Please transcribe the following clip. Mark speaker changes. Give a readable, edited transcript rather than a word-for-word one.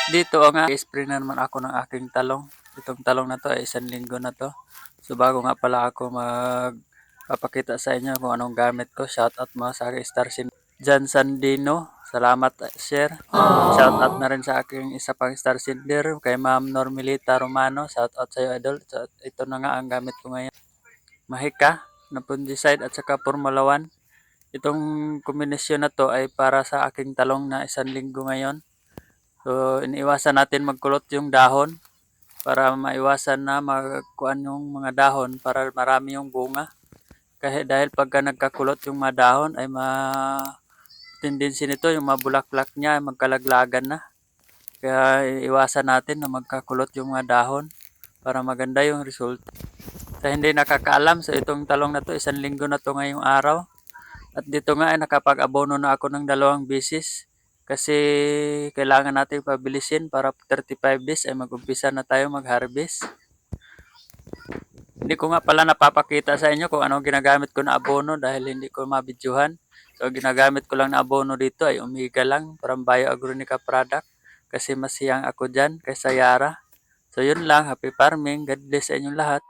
Speaker 1: Dito nga, i-spray na naman ako ng aking talong. Itong talong na to ay 1 linggo na to. So bago nga pala ako magpapakita sa inyo kung anong gamit ko, shoutout mga sa aking Star Sin Jan Sandino. Salamat share. Shoutout na rin sa aking isa pang Star Sender, kay Ma'am Normilita Romano. Shoutout sa iyo, idol. So, ito na nga ang gamit ko ngayon. Mahika na fungicide at saka Formula 1. Itong kombinasyon na to ay para sa aking talong na 1 linggo ngayon. So, iniiwasan natin magkulot yung dahon para maiwasan na magkuan yung mga dahon para marami yung bunga. Kasi dahil pagka nagkakulot yung mga dahon ay tendency nito yung mabulaklak niya ay magkalaglagan na. Kaya iwasan natin na magkakulot yung mga dahon para maganda yung result. Sa hindi nakakaalam, so itong talong na to, 1 linggo na to ngayong araw. At dito nga ay nakapag-abono na ako ng 2 beses. Kasi kailangan natin pabilisin para 35 days ay mag-umpisa na tayo mag-harvest. Hindi ko nga pala napapakita sa inyo kung anong ginagamit ko na abono dahil hindi ko mabidyohan. So ginagamit ko lang na abono dito ay Omega lang, from Bioagronica product. Kasi mas hiyang ako dyan kaysa Yara. So yun lang, happy farming. God bless sa inyong lahat.